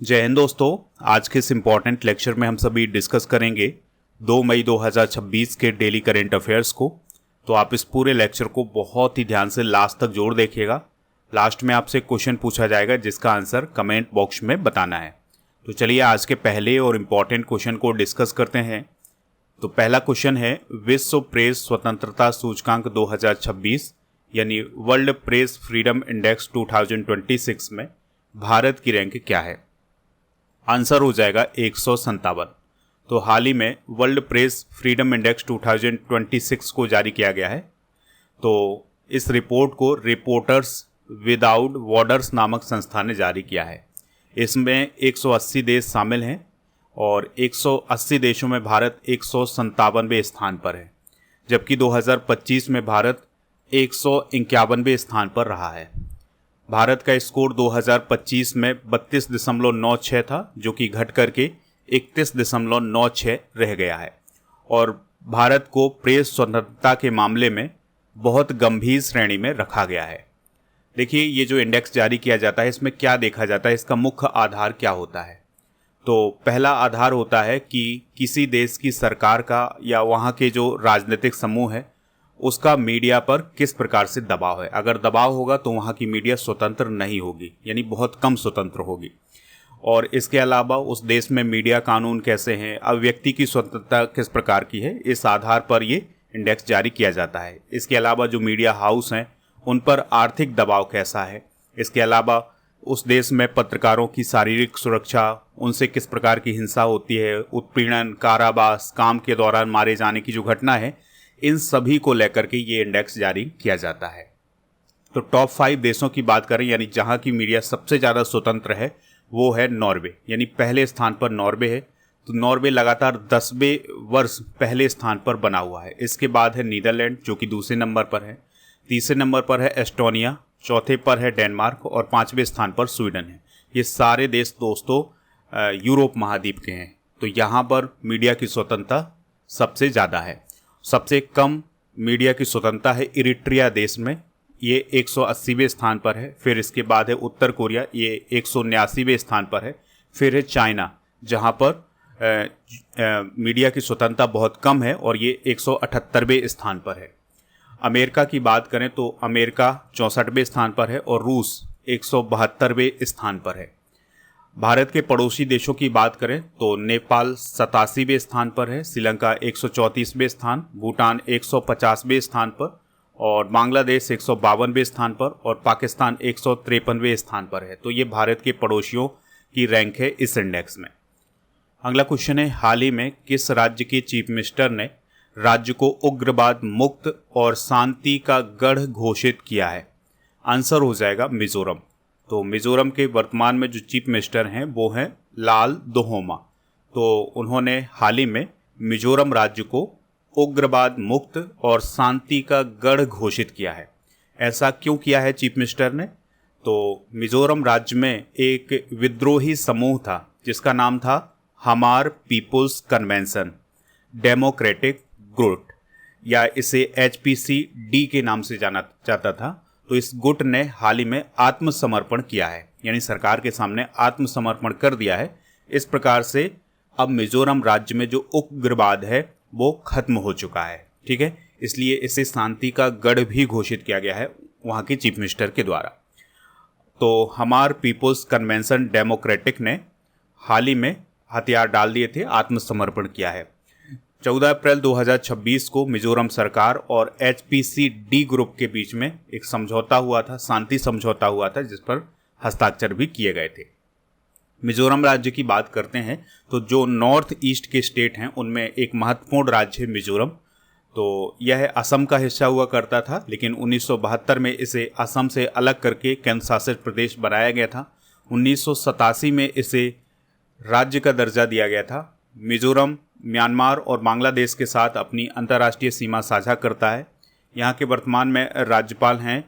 जय हिंद दोस्तों। आज के इस इम्पॉर्टेंट लेक्चर में हम सभी डिस्कस करेंगे 2 मई 2026 के डेली करेंट अफेयर्स को। तो आप इस पूरे लेक्चर को बहुत ही ध्यान से लास्ट तक जोड़ देखिएगा। लास्ट में आपसे क्वेश्चन पूछा जाएगा जिसका आंसर कमेंट बॉक्स में बताना है। तो चलिए आज के पहले और इम्पॉर्टेंट क्वेश्चन को डिस्कस करते हैं। तो पहला क्वेश्चन है, विश्व प्रेस स्वतंत्रता सूचकांक 2026 यानी वर्ल्ड प्रेस फ्रीडम इंडेक्स 2026 में भारत की रैंक क्या है? आंसर हो जाएगा 157। तो हाल ही में वर्ल्ड प्रेस फ्रीडम इंडेक्स 2026 को जारी किया गया है। तो इस रिपोर्ट को रिपोर्टर्स विदाउट बॉर्डर्स नामक संस्था ने जारी किया है। इसमें 180 देश शामिल हैं और 180 देशों में भारत 157वें स्थान पर है, जबकि 2025 में भारत 151वें स्थान पर रहा है। भारत का स्कोर 2025 में 32.96 था, जो कि घट करके 31.96 रह गया है और भारत को प्रेस स्वतंत्रता के मामले में बहुत गंभीर श्रेणी में रखा गया है। देखिए, ये जो इंडेक्स जारी किया जाता है इसमें क्या देखा जाता है, इसका मुख्य आधार क्या होता है? तो पहला आधार होता है कि किसी देश की सरकार का या वहाँ के जो राजनीतिक समूह है उसका मीडिया पर किस प्रकार से दबाव है। अगर दबाव होगा तो वहाँ की मीडिया स्वतंत्र नहीं होगी, यानी बहुत कम स्वतंत्र होगी। और इसके अलावा उस देश में मीडिया कानून कैसे हैं, अब व्यक्ति की स्वतंत्रता किस प्रकार की है, इस आधार पर ये इंडेक्स जारी किया जाता है। इसके अलावा जो मीडिया हाउस हैं उन पर आर्थिक दबाव कैसा है, इसके अलावा उस देश में पत्रकारों की शारीरिक सुरक्षा, उनसे किस प्रकार की हिंसा होती है, उत्पीड़न, कारावास, काम के दौरान मारे जाने की जो घटना है, इन सभी को लेकर के ये इंडेक्स जारी किया जाता है। तो टॉप 5 देशों की बात करें, यानी जहां की मीडिया सबसे ज़्यादा स्वतंत्र है, वो है नॉर्वे, यानी पहले स्थान पर नॉर्वे है। तो नॉर्वे लगातार 10वें वर्ष पहले स्थान पर बना हुआ है। इसके बाद है नीदरलैंड, जो कि दूसरे नंबर पर है। तीसरे नंबर पर है एस्टोनिया, चौथे पर है डेनमार्क और 5वें स्थान पर स्वीडन है। ये सारे देश दोस्तों यूरोप महाद्वीप के हैं। तो यहाँ पर मीडिया की स्वतंत्रता सबसे ज़्यादा है। सबसे कम मीडिया की स्वतंत्रता है इरिट्रिया देश में, ये 180वें स्थान पर है। फिर इसके बाद है उत्तर कोरिया, ये 179वें स्थान पर है। फिर है चाइना, जहां पर मीडिया की स्वतंत्रता बहुत कम है और ये 178वें स्थान पर है। अमेरिका की बात करें तो अमेरिका 64वें स्थान पर है और रूस 172वें स्थान पर है। भारत के पड़ोसी देशों की बात करें तो नेपाल 87वें स्थान पर है, श्रीलंका 134वें स्थान, भूटान 150वें स्थान पर और बांग्लादेश 152वें स्थान पर और पाकिस्तान 153वें स्थान पर है। तो ये भारत के पड़ोसियों की रैंक है इस इंडेक्स में। अगला क्वेश्चन है, हाल ही में किस राज्य के चीफ मिनिस्टर ने राज्य को उग्रवाद मुक्त और शांति का गढ़ घोषित किया है? आंसर हो जाएगा मिजोरम। तो मिजोरम के वर्तमान में जो चीफ मिनिस्टर हैं वो हैं लाल दोहोमा। तो उन्होंने हाल ही में मिजोरम राज्य को उग्रवाद मुक्त और शांति का गढ़ घोषित किया है। ऐसा क्यों किया है चीफ मिनिस्टर ने? तो मिजोरम राज्य में एक विद्रोही समूह था जिसका नाम था हमार पीपुल्स कन्वेंशन डेमोक्रेटिक गुट, या इसे HPCD के नाम से जाना जाता था। तो इस गुट ने हाल ही में आत्मसमर्पण किया है, यानी सरकार के सामने आत्मसमर्पण कर दिया है। इस प्रकार से अब मिजोरम राज्य में जो उग्रवाद है वो खत्म हो चुका है। ठीक है, इसलिए इसे शांति का गढ़ भी घोषित किया गया है वहाँ के चीफ मिनिस्टर के द्वारा। तो हमार पीपुल्स कन्वेंशन डेमोक्रेटिक ने हाल ही में हथियार डाल दिए थे, आत्मसमर्पण किया है। 14 अप्रैल 2026 को मिजोरम सरकार और HPCD ग्रुप के बीच में एक समझौता हुआ था, शांति समझौता हुआ था, जिस पर हस्ताक्षर भी किए गए थे। मिजोरम राज्य की बात करते हैं तो जो नॉर्थ ईस्ट के स्टेट हैं उनमें एक महत्वपूर्ण राज्य है मिजोरम। तो यह असम का हिस्सा हुआ करता था, लेकिन 1972 में इसे असम से अलग करके केंद्र शासित प्रदेश बनाया गया था। 1987 में इसे राज्य का दर्जा दिया गया था। मिजोरम म्यांमार और बांग्लादेश के साथ अपनी अंतर्राष्ट्रीय सीमा साझा करता है। यहाँ के वर्तमान में राज्यपाल हैं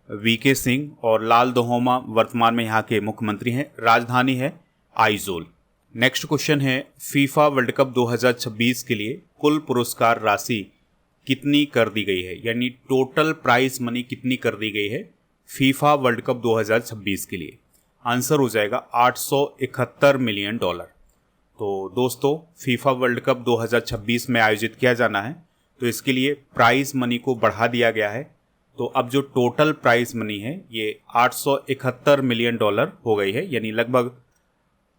VK सिंह और लाल दोहोमा वर्तमान में यहाँ के मुख्यमंत्री हैं। राजधानी है आइजोल। नेक्स्ट क्वेश्चन है, फीफा वर्ल्ड कप 2026 के लिए कुल पुरस्कार राशि कितनी कर दी गई है, यानी टोटल प्राइज मनी कितनी कर दी गई है फीफा वर्ल्ड कप 2026 के लिए? आंसर हो जाएगा $871 मिलियन। तो दोस्तों फीफा वर्ल्ड कप 2026 में आयोजित किया जाना है, तो इसके लिए प्राइज मनी को बढ़ा दिया गया है। तो अब जो टोटल प्राइज मनी है ये $871 मिलियन हो गई है, यानी लगभग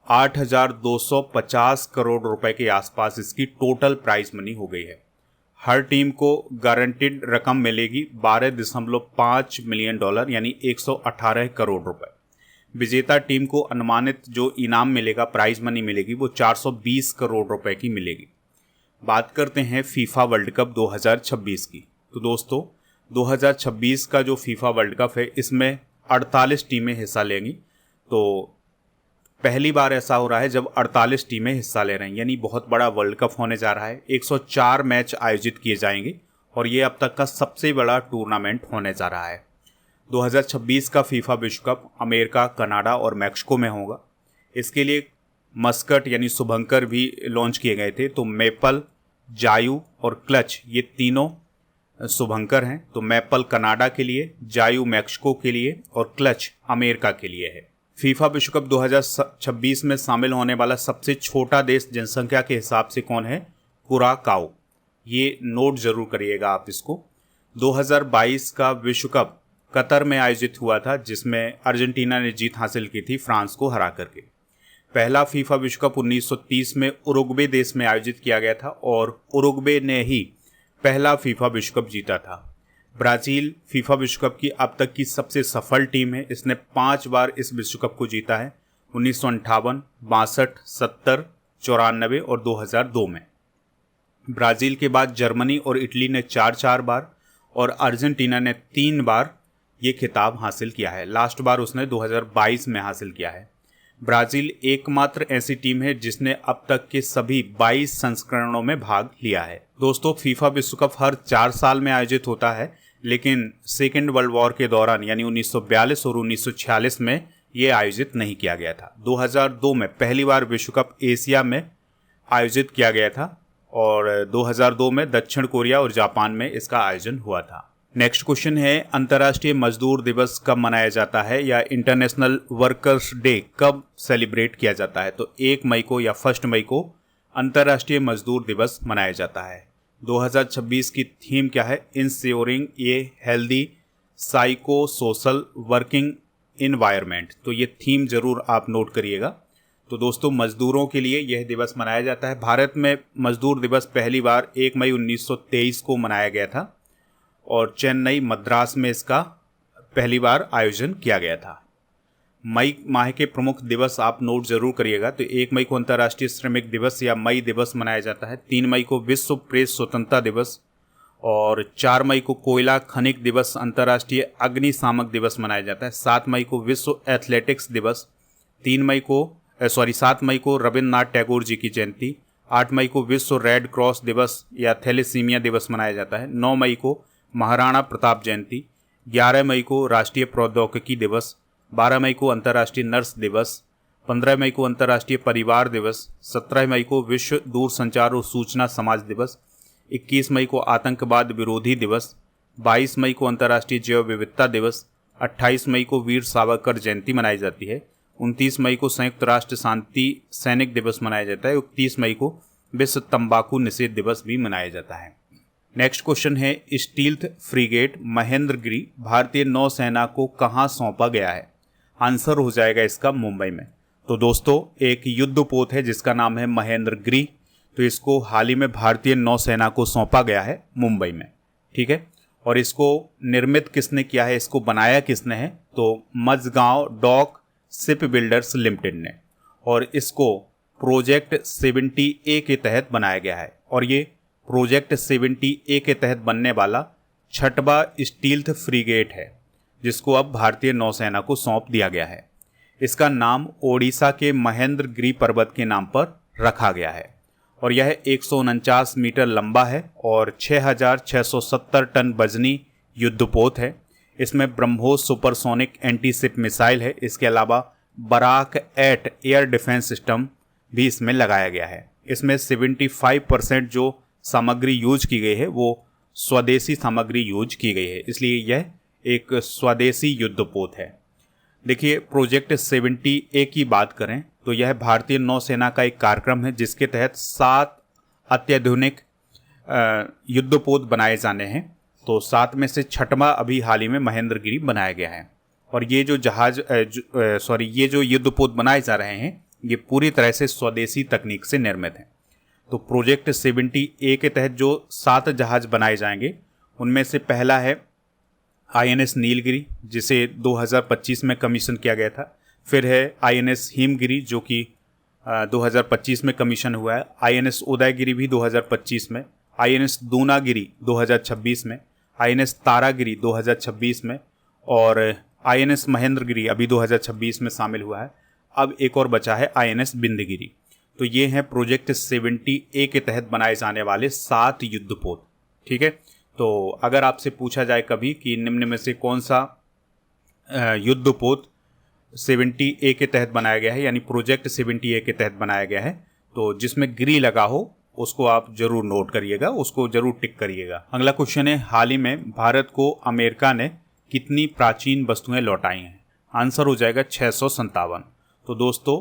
8,250 करोड़ रुपए के आसपास इसकी टोटल प्राइज मनी हो गई है। हर टीम को गारंटीड रकम मिलेगी $12.5 मिलियन, यानी 118 करोड़ रुपए। विजेता टीम को अनुमानित जो इनाम मिलेगा, प्राइज मनी मिलेगी, वो 420 करोड़ रुपए की मिलेगी। बात करते हैं फीफा वर्ल्ड कप 2026 की। तो दोस्तों 2026 का जो फीफा वर्ल्ड कप है इसमें 48 टीमें हिस्सा लेंगी। तो पहली बार ऐसा हो रहा है जब 48 टीमें हिस्सा ले रही हैं, यानी बहुत बड़ा वर्ल्ड कप होने जा रहा है। 104 मैच आयोजित किए जाएंगे और ये अब तक का सबसे बड़ा टूर्नामेंट होने जा रहा है। 2026 का फीफा विश्व कप अमेरिका, कनाडा और मैक्सिको में होगा। इसके लिए मस्कट यानी शुभंकर भी लॉन्च किए गए थे। तो मेपल, जायू और क्लच ये तीनों शुभंकर हैं। तो मेपल कनाडा के लिए, जायू मैक्सिको के लिए और क्लच अमेरिका के लिए है। फीफा विश्व कप 2026 में शामिल होने वाला सबसे छोटा देश जनसंख्या के हिसाब से कौन है? कुराकाओ। ये नोट जरूर करिएगा आप इसको। 2022 का विश्व कप कतर में आयोजित हुआ था, जिसमें अर्जेंटीना ने जीत हासिल की थी फ्रांस को हरा करके। पहला फीफा विश्व कप 1930 में उरुग्वे देश में आयोजित किया गया था और उरुग्वे ने ही पहला फीफा विश्व कप जीता था। ब्राजील फीफा विश्व कप की अब तक की सबसे सफल टीम है। इसने 5 बार इस विश्व कप को जीता है, 1958, 62, 70, 94 और 2002 में। ब्राजील के बाद जर्मनी और इटली ने 4 बार और अर्जेंटीना ने 3 बार ये खिताब हासिल किया है। लास्ट बार उसने 2022 में हासिल किया है। ब्राज़ील एकमात्र ऐसी टीम है जिसने अब तक के सभी 22 संस्करणों में भाग लिया है। दोस्तों फीफा विश्व कप हर 4 साल में आयोजित होता है, लेकिन सेकेंड वर्ल्ड वॉर के दौरान यानी 1942 और 1946 में ये आयोजित नहीं किया गया था। 2002 में पहली बार विश्व कप एशिया में आयोजित किया गया था और 2002 में दक्षिण कोरिया और जापान में इसका आयोजन हुआ था। नेक्स्ट क्वेश्चन है, अंतर्राष्ट्रीय मजदूर दिवस कब मनाया जाता है या इंटरनेशनल वर्कर्स डे कब सेलिब्रेट किया जाता है? तो 1 मई को या 1 मई को अंतर्राष्ट्रीय मजदूर दिवस मनाया जाता है। 2026 की थीम क्या है? Ensuring a healthy psycho social working environment. तो ये थीम जरूर आप नोट करिएगा। तो दोस्तों मजदूरों के लिए यह दिवस मनाया जाता है। भारत में मजदूर दिवस पहली बार 1 मई 1923 को मनाया गया था और चेन्नई, मद्रास में इसका पहली बार आयोजन किया गया था। मई माह के प्रमुख दिवस आप नोट जरूर करिएगा। तो 1 मई को अंतर्राष्ट्रीय श्रमिक दिवस या मई दिवस मनाया जाता है। 3 मई को विश्व प्रेस स्वतंत्रता दिवस और 4 मई को कोयला खनिक दिवस, अंतर्राष्ट्रीय अग्निशामक दिवस मनाया जाता है। 7 मई को विश्व एथलेटिक्स दिवस, 7 मई को रविन्द्रनाथ टैगोर जी की जयंती, 8 मई को विश्व रेड क्रॉस दिवस या थैलेसीमिया दिवस मनाया जाता है। 9 मई को महाराणा प्रताप जयंती, 11 मई को राष्ट्रीय प्रौद्योगिकी दिवस, 12 मई को अंतर्राष्ट्रीय नर्स दिवस, 15 मई को अंतर्राष्ट्रीय परिवार दिवस, 17 मई को विश्व दूरसंचार और सूचना समाज दिवस, 21 मई को आतंकवाद विरोधी दिवस, 22 मई को अंतर्राष्ट्रीय जैव विविधता दिवस, 28 मई को वीर सावरकर जयंती मनाई जाती है, 29 मई को संयुक्त राष्ट्र शांति सैनिक दिवस मनाया जाता है, 31 मई को विश्व तंबाकू निषेध दिवस भी मनाया जाता है। नेक्स्ट क्वेश्चन है, स्टील्थ फ्रिगेट महेंद्रगिरी भारतीय नौसेना को कहाँ सौंपा गया है? आंसर हो जाएगा इसका मुंबई में। तो दोस्तों एक युद्धपोत है जिसका नाम है महेंद्रगिरी। तो इसको हाल ही में भारतीय नौसेना को सौंपा गया है मुंबई में, ठीक है। और इसको निर्मित किसने किया है, इसको बनाया किसने है? तो Mazagon dock ship builders limited ने। और इसको प्रोजेक्ट 70A के तहत बनाया गया है और ये प्रोजेक्ट 70A के तहत बनने वाला 6वां स्टील्थ फ्रिगेट है जिसको अब भारतीय नौसेना को सौंप दिया गया है। इसका नाम ओडिशा के महेंद्रगिरी पर्वत के नाम पर रखा गया है और यह 149 मीटर लंबा है और 6,670 टन वजनी युद्धपोत है। इसमें ब्रह्मोस सुपरसोनिक एंटीशिप मिसाइल है। इसके अलावा बराक 8 एयर डिफेंस सिस्टम भी इसमें लगाया गया है। इसमें 75% जो सामग्री यूज की गई है वो स्वदेशी सामग्री यूज की गई है, इसलिए यह एक स्वदेशी युद्धपोत है। देखिए, प्रोजेक्ट 70A की बात करें तो यह भारतीय नौसेना का एक कार्यक्रम है जिसके तहत 7 अत्याधुनिक युद्धपोत बनाए जाने हैं। तो 7 में से 6वां अभी हाल ही में महेंद्रगिरी बनाया गया है। और ये जो ये जो युद्धपोत बनाए जा रहे हैं ये पूरी तरह से स्वदेशी तकनीक से निर्मित हैं। तो प्रोजेक्ट 70A के तहत जो 7 जहाज बनाए जाएंगे उनमें से पहला है INS नीलगिरी, जिसे 2025 में कमीशन किया गया था। फिर है INS हिमगिरी जो कि 2025 में कमीशन हुआ है। INS उदयगिरी भी 2025 में, INS दूनागिरी 2026 में, INS तारागिरी 2026 में और INS महेंद्रगिरी अभी 2026 में शामिल हुआ है। अब एक और बचा है INS बिंदगिरी। तो ये हैं प्रोजेक्ट 70A के तहत बनाए जाने वाले 7 युद्धपोत। ठीक है, तो अगर आपसे पूछा जाए कभी कि निम्न में से कौन सा युद्धपोत 70A के तहत बनाया गया है, यानी प्रोजेक्ट 70A के तहत बनाया गया है, तो जिसमें गिरी लगा हो उसको आप जरूर नोट करिएगा, उसको जरूर टिक करिएगा। अगला क्वेश्चन है, हाल ही में भारत को अमेरिका ने कितनी प्राचीन वस्तुएं लौटाई हैं? आंसर हो जाएगा 657। तो दोस्तों,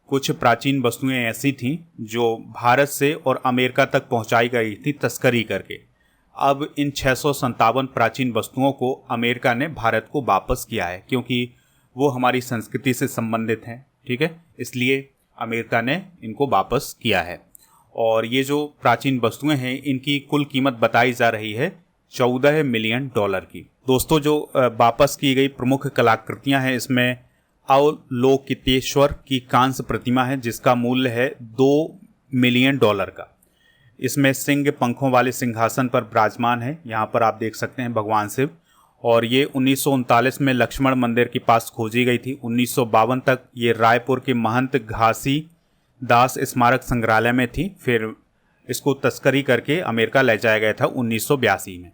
कुछ प्राचीन वस्तुएं ऐसी थीं जो भारत से और अमेरिका तक पहुंचाई गई थी तस्करी करके। अब इन 657 प्राचीन वस्तुओं को अमेरिका ने भारत को वापस किया है, क्योंकि वो हमारी संस्कृति से संबंधित हैं। ठीक है, इसलिए अमेरिका ने इनको वापस किया है। और ये जो प्राचीन वस्तुएं हैं इनकी कुल कीमत बताई जा रही है $14 मिलियन की। दोस्तों, जो वापस की गई प्रमुख कलाकृतियां हैं इसमें अवलोकितेश्वर की कांस्य प्रतिमा है जिसका मूल्य है $2 मिलियन का। इसमें सिंह पंखों वाले सिंहासन पर विराजमान है, यहाँ पर आप देख सकते हैं भगवान शिव। और ये 1939 में लक्ष्मण मंदिर के पास खोजी गई थी। 1952 तक ये रायपुर के महंत घासी दास स्मारक संग्रहालय में थी। फिर इसको तस्करी करके अमेरिका ले जाया गया था 1982 में।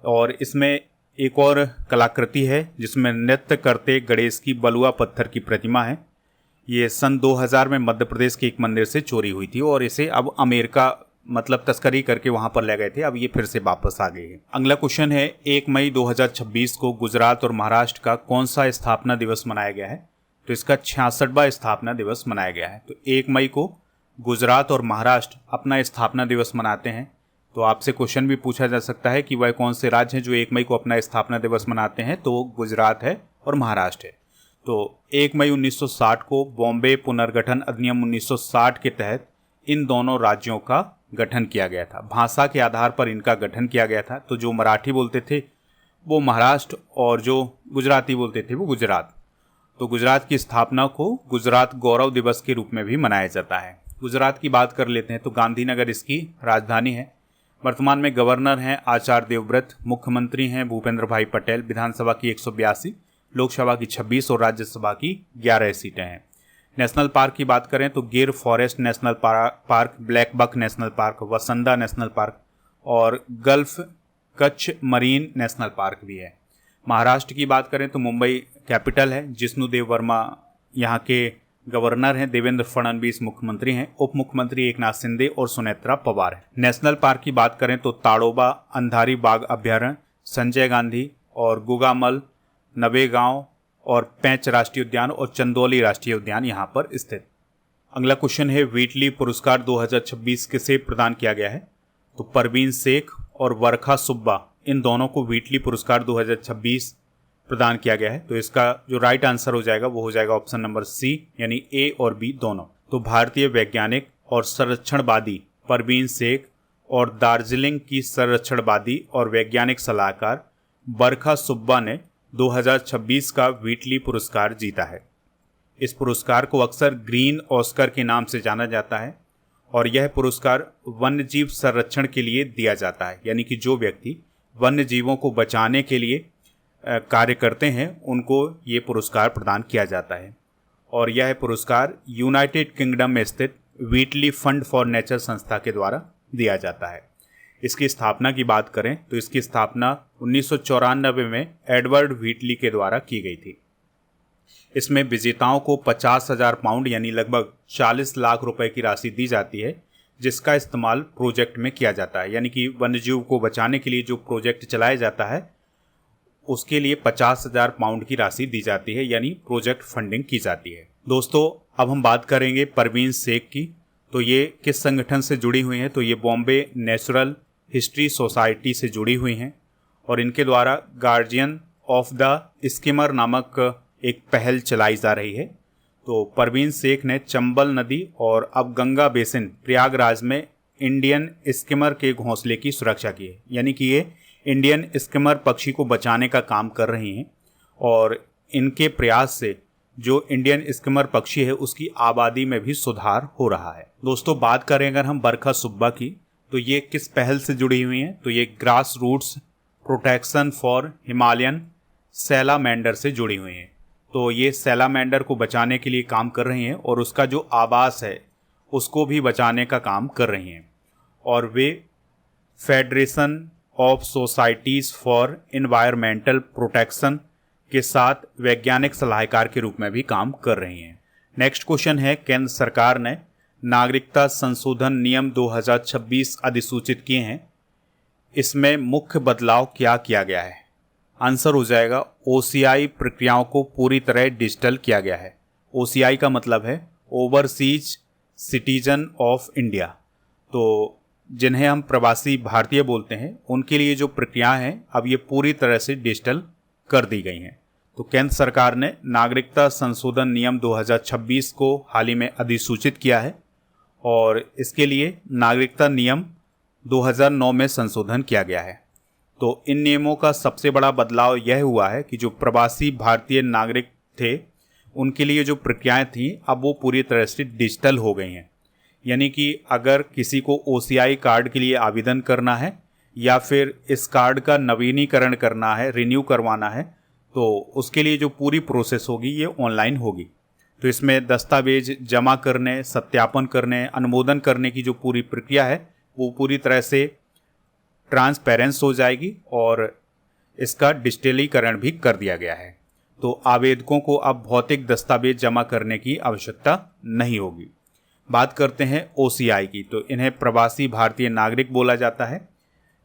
और इसमें एक और कलाकृति है जिसमें नृत्य करते गणेश की बलुआ पत्थर की प्रतिमा है। ये सन 2000 में मध्य प्रदेश के एक मंदिर से चोरी हुई थी और इसे अब अमेरिका तस्करी करके वहां पर ले गए थे, अब ये फिर से वापस आ गई है। अगला क्वेश्चन है, 1 मई 2026 को गुजरात और महाराष्ट्र का कौन सा स्थापना दिवस मनाया गया है? तो इसका 66वां स्थापना दिवस मनाया गया है। तो 1 मई को गुजरात और महाराष्ट्र अपना स्थापना दिवस मनाते हैं। तो आपसे क्वेश्चन भी पूछा जा सकता है कि वह कौन से राज्य हैं जो 1 मई को अपना स्थापना दिवस मनाते हैं? तो गुजरात है और महाराष्ट्र है। तो 1 मई 1960 को बॉम्बे पुनर्गठन अधिनियम 1960 के तहत इन दोनों राज्यों का गठन किया गया था। भाषा के आधार पर इनका गठन किया गया था। तो जो मराठी बोलते थे वो महाराष्ट्र और जो गुजराती बोलते थे वो गुजरात। तो गुजरात की स्थापना को गुजरात गौरव दिवस के रूप में भी मनाया जाता है। गुजरात की बात कर लेते हैं तो गांधीनगर इसकी राजधानी है। वर्तमान में गवर्नर हैं आचार्य देवव्रत, मुख्यमंत्री हैं भूपेंद्र भाई पटेल, विधानसभा की 182, लोकसभा की 26 और राज्यसभा की 11 सीटें हैं। नेशनल पार्क की बात करें तो Gir forest national park, blackbuck national park, वसंदा नेशनल पार्क और gulf Kutch marine national park भी है। महाराष्ट्र की बात करें तो मुंबई कैपिटल है, जिष्णुदेव वर्मा यहाँ के गवर्नर हैं, देवेंद्र फडणवीस मुख्यमंत्री हैं, उप मुख्यमंत्री एकनाथ शिंदे और सुनेत्रा पवार हैं। नेशनल पार्क की बात करें तो ताड़ोबा अंधारी बाघ अभ्यारण्य, संजय गांधी और गुगामल, नवेगांव और पैंच राष्ट्रीय उद्यान और चंदौली राष्ट्रीय उद्यान यहाँ पर स्थित। अगला क्वेश्चन है, व्हीटली पुरस्कार 2026 किसे प्रदान किया गया है? तो परवीन शेख और वर्खा सुब्बा, इन दोनों को व्हीटली पुरस्कार 2026 प्रदान किया गया है। तो इसका जो राइट आंसर हो जाएगा वो हो जाएगा ऑप्शन नंबर सी, यानी ए और बी दोनों। तो भारतीय वैज्ञानिक और संरक्षणवादी परवीन शेख और दार्जिलिंग की संरक्षणवादी और वैज्ञानिक सलाहकार वर्खा सुब्बा ने 2026 का व्हीटली पुरस्कार जीता है। इस पुरस्कार को अक्सर ग्रीन ऑस्कर के नाम से जाना जाता है और यह पुरस्कार वन्यजीव संरक्षण के लिए दिया जाता है, यानी कि जो व्यक्ति वन्य जीवों को बचाने के लिए कार्य करते हैं उनको ये पुरस्कार प्रदान किया जाता है। और यह पुरस्कार यूनाइटेड किंगडम में स्थित व्हीटली फंड फॉर नेचर संस्था के द्वारा दिया जाता है। इसकी स्थापना की बात करें तो इसकी स्थापना 1994 में एडवर्ड व्हीटली के द्वारा की गई थी। इसमें विजेताओं को 50,000 पाउंड यानी लगभग 40 लाख रुपए की राशि दी जाती है, जिसका इस्तेमाल प्रोजेक्ट में किया जाता है। यानी कि वन्यजीव को बचाने के लिए जो प्रोजेक्ट चलाया जाता है उसके लिए 50,000 पाउंड की राशि दी जाती है, यानी प्रोजेक्ट फंडिंग की जाती है। दोस्तों अब हम बात करेंगे परवीन शेख की। तो ये किस संगठन से जुड़ी हुई हैं? तो ये बॉम्बे नेचुरल हिस्ट्री सोसाइटी से जुड़ी हुई हैं और इनके द्वारा गार्जियन ऑफ द स्किमर नामक एक पहल चलाई जा रही है। तो परवीन शेख ने चंबल नदी और अब गंगा बेसिन प्रयागराज में इंडियन स्किमर के घोंसले की सुरक्षा की है, यानी कि ये इंडियन स्किमर पक्षी को बचाने का काम कर रही हैं और इनके प्रयास से जो इंडियन स्किमर पक्षी है उसकी आबादी में भी सुधार हो रहा है। दोस्तों बात करें अगर हम बरखा सुब्बा की, तो ये किस पहल से जुड़ी हुई हैं? तो ये grass roots protection for Himalayan salamander से जुड़ी हुई हैं। तो ये सैलामेंडर को बचाने के लिए काम कर रही हैं और उसका जो आवास है उसको भी बचाने का काम कर रही हैं और वे federation of societies for environmental protection के साथ वैज्ञानिक सलाहकार के रूप में भी काम कर रही हैं। नेक्स्ट क्वेश्चन है, केंद्र सरकार ने नागरिकता संशोधन नियम 2026 अधिसूचित किए हैं, इसमें मुख्य बदलाव क्या किया गया है? आंसर हो जाएगा OCI प्रक्रियाओं को पूरी तरह डिजिटल किया गया है। OCI का मतलब है ओवरसीज सिटीजन ऑफ इंडिया। तो जिन्हें हम प्रवासी भारतीय बोलते हैं उनके लिए जो प्रक्रियाएं हैं अब ये पूरी तरह से डिजिटल कर दी गई हैं। तो केंद्र सरकार ने नागरिकता संशोधन नियम 2026 को हाल ही में अधिसूचित किया है और इसके लिए नागरिकता नियम 2009 में संशोधन किया गया है। तो इन नियमों का सबसे बड़ा बदलाव यह हुआ है कि जो प्रवासी भारतीय नागरिक थे उनके लिए जो प्रक्रियाएं थीं अब वो पूरी तरह से डिजिटल हो गई हैं, यानी कि अगर किसी को OCI कार्ड के लिए आवेदन करना है या फिर इस कार्ड का नवीनीकरण करना है, रिन्यू करवाना है, तो उसके लिए जो पूरी प्रोसेस होगी ये ऑनलाइन होगी। तो इसमें दस्तावेज जमा करने, सत्यापन करने, अनुमोदन करने की जो पूरी प्रक्रिया है वो पूरी तरह से ट्रांसपेरेंस हो जाएगी और इसका डिजिटलीकरण भी कर दिया गया है। तो आवेदकों को अब भौतिक दस्तावेज जमा करने की आवश्यकता नहीं होगी। बात करते हैं OCI की, तो इन्हें प्रवासी भारतीय नागरिक बोला जाता है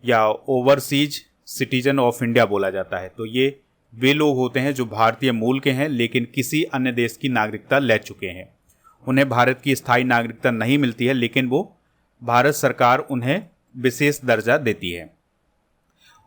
या ओवरसीज सिटीजन ऑफ इंडिया बोला जाता है। तो ये वे लोग होते हैं जो भारतीय मूल के हैं लेकिन किसी अन्य देश की नागरिकता ले चुके हैं। उन्हें भारत की स्थायी नागरिकता नहीं मिलती है लेकिन वो भारत सरकार उन्हें विशेष दर्जा देती है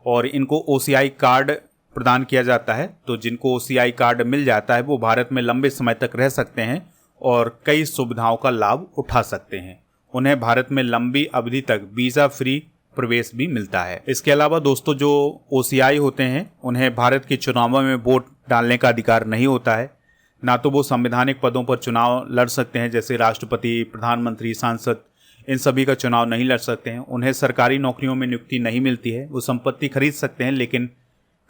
और इनको OCI कार्ड प्रदान किया जाता है। तो जिनको OCI कार्ड मिल जाता है वो भारत में लंबे समय तक रह सकते हैं और कई सुविधाओं का लाभ उठा सकते हैं। उन्हें भारत में लंबी अवधि तक वीज़ा फ्री प्रवेश भी मिलता है। इसके अलावा दोस्तों जो OCI होते हैं उन्हें भारत के चुनावों में वोट डालने का अधिकार नहीं होता है, ना तो वो संवैधानिक पदों पर चुनाव लड़ सकते हैं जैसे राष्ट्रपति, प्रधानमंत्री, सांसद, इन सभी का चुनाव नहीं लड़ सकते हैं। उन्हें सरकारी नौकरियों में नियुक्ति नहीं मिलती है। वो संपत्ति खरीद सकते हैं लेकिन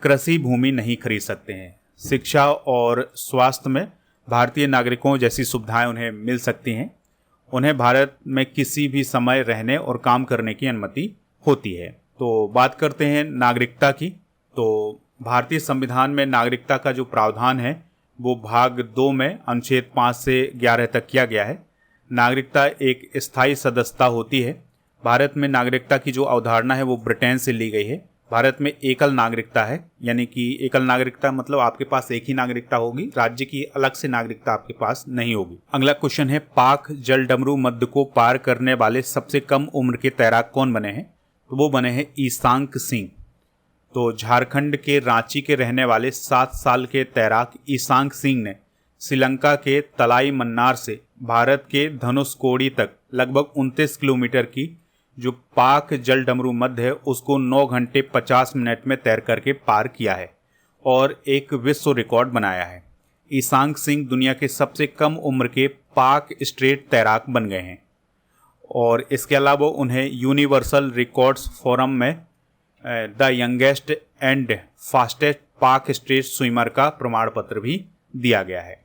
कृषि भूमि नहीं खरीद सकते हैं। शिक्षा और स्वास्थ्य में भारतीय नागरिकों जैसी सुविधाएं उन्हें मिल सकती हैं। उन्हें भारत में किसी भी समय रहने और काम करने की अनुमति होती है। तो बात करते हैं नागरिकता की। तो भारतीय संविधान में नागरिकता का जो प्रावधान है वो भाग 2 में अनुच्छेद 5 से 11 तक किया गया है। नागरिकता एक स्थायी सदस्यता होती है। भारत में नागरिकता की जो अवधारणा है वो ब्रिटेन से ली गई है। भारत में एकल नागरिकता है, यानी कि एकल नागरिकता मतलब आपके पास एक ही नागरिकता होगी, राज्य की अलग से नागरिकता आपके पास नहीं होगी। अगला क्वेश्चन है, पाक जलडमरू मध्य को पार करने वाले सबसे कम उम्र के तैराक कौन बने हैं? तो वो बने हैं ईशांक सिंह। तो झारखंड के रांची के रहने वाले 7 साल के तैराक ईशांक सिंह ने श्रीलंका के तलाई मन्नार से भारत के धनुषकोडी तक लगभग 29 किलोमीटर की जो पाक जलडमरू मध्य है उसको 9 घंटे 50 मिनट में तैर करके पार किया है और एक विश्व रिकॉर्ड बनाया है। ईशांक सिंह दुनिया के सबसे कम उम्र के पाक स्ट्रेट तैराक बन गए हैं और इसके अलावा उन्हें यूनिवर्सल रिकॉर्ड्स फोरम में द यंगेस्ट एंड फास्टेस्ट पाक स्ट्रेट स्विमर का प्रमाण पत्र भी दिया गया है।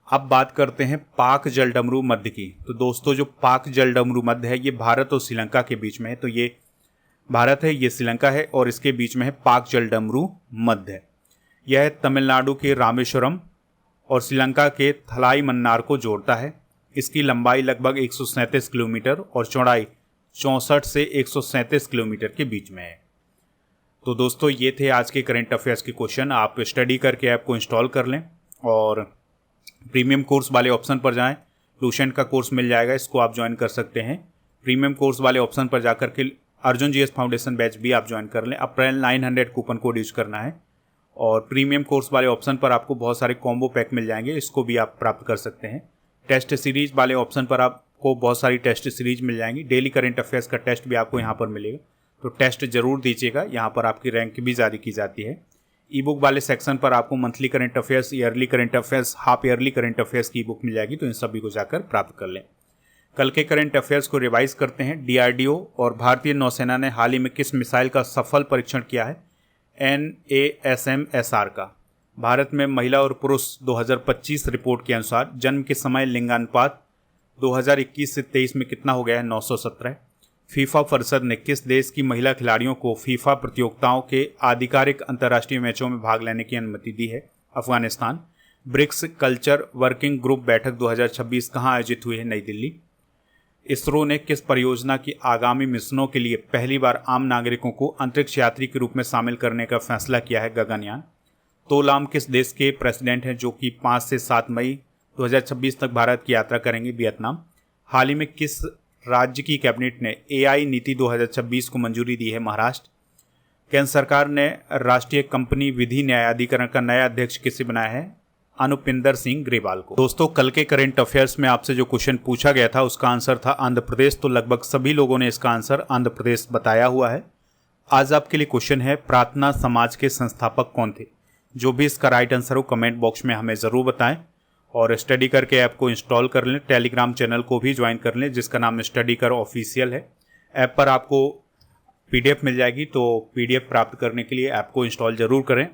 अब बात करते हैं पाक जलडमरू मध्य की। तो दोस्तों जो पाक जलडमरू मध्य है ये भारत और श्रीलंका के बीच में है। तो ये भारत है, ये श्रीलंका है और इसके बीच में है पाक जलडमरू मध्य। यह तमिलनाडु के रामेश्वरम और श्रीलंका के थलाई मन्नार को जोड़ता है। इसकी लंबाई लगभग 137 किलोमीटर और चौड़ाई 64 से 137 किलोमीटर के बीच में है। तो दोस्तों ये थे आज के करंट अफेयर्स के क्वेश्चन। आप स्टडी करके ऐप को इंस्टॉल कर लें और प्रीमियम कोर्स वाले ऑप्शन पर जाएं। लूसेंट का कोर्स मिल जाएगा, इसको आप ज्वाइन कर सकते हैं। प्रीमियम कोर्स वाले ऑप्शन पर जाकर के अर्जुन जीएस फाउंडेशन बैच भी आप ज्वाइन कर लें। अप्रैल 900 कूपन कोड यूज करना है। और प्रीमियम कोर्स वाले ऑप्शन पर आपको बहुत सारे कॉम्बो पैक मिल जाएंगे, इसको भी आप प्राप्त कर सकते हैं। टेस्ट सीरीज वाले ऑप्शन पर आपको बहुत सारी टेस्ट सीरीज मिल जाएंगी। डेली करंट अफेयर्स का टेस्ट भी आपको यहाँ पर मिलेगा, तो टेस्ट जरूर दीजिएगा, यहाँ पर आपकी रैंक भी जारी की जाती है। ई बुक वाले सेक्शन पर आपको monthly current affairs, yearly current affairs, half yearly current affairs की ई बुक मिल जाएगी, तो इन सभी को जाकर प्राप्त कर लें। कल के करंट अफेयर्स को रिवाइज करते हैं। डीआरडीओ और भारतीय नौसेना ने हाल ही में किस मिसाइल का सफल परीक्षण किया है? NASM-SR का। भारत में महिला और पुरुष 2025 रिपोर्ट के अनुसार जन्म के समय लिंगानुपात 2021 से 23 में कितना हो गया है? 917। फीफा परिषद ने किस देश की महिला खिलाड़ियों को फीफा प्रतियोगिताओं के आधिकारिक अंतर्राष्ट्रीय मैचों में भाग लेने की अनुमति दी है? Afghanistan. BRICS culture working group बैठक 2026 कहाँ आयोजित हुई है? नई दिल्ली। इसरो ने किस परियोजना की आगामी मिशनों के लिए पहली बार आम नागरिकों को अंतरिक्ष यात्री के रूप में शामिल करने का फैसला किया है? गगनयान। तो लाम किस देश के प्रेसिडेंट हैं जो कि 5 से 7 मई 2026 तक भारत की यात्रा करेंगे? वियतनाम। हाल ही में किस राज्य की कैबिनेट ने AI नीति 2026 को मंजूरी दी है? महाराष्ट्र। केंद्र सरकार ने राष्ट्रीय कंपनी विधि न्यायाधिकरण का नया अध्यक्ष किसे बनाया है? अनुपिंदर सिंह ग्रेवाल को। दोस्तों कल के करंट अफेयर्स में आपसे जो क्वेश्चन पूछा गया था उसका आंसर था आंध्र प्रदेश, तो लगभग सभी लोगों ने इसका आंसर आंध्र प्रदेश बताया हुआ है। आज आपके लिए क्वेश्चन है, प्रार्थना समाज के संस्थापक कौन थे? जो भी इसका राइट आंसर हो कमेंट बॉक्स में हमें ज़रूर बताएं। और स्टडी करके ऐप को इंस्टॉल कर लें। टेलीग्राम चैनल को भी ज्वाइन कर लें जिसका नाम स्टडी कर ऑफिशियल है। ऐप पर आपको PDF मिल जाएगी, तो PDF प्राप्त करने के लिए ऐप को इंस्टॉल ज़रूर करें।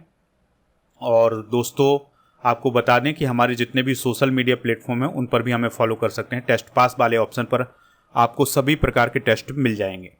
और दोस्तों आपको बता दें कि हमारे जितने भी सोशल मीडिया प्लेटफॉर्म हैं उन पर भी हमें फॉलो कर सकते हैं। टेस्ट पास वाले ऑप्शन पर आपको सभी प्रकार के टेस्ट मिल जाएंगे।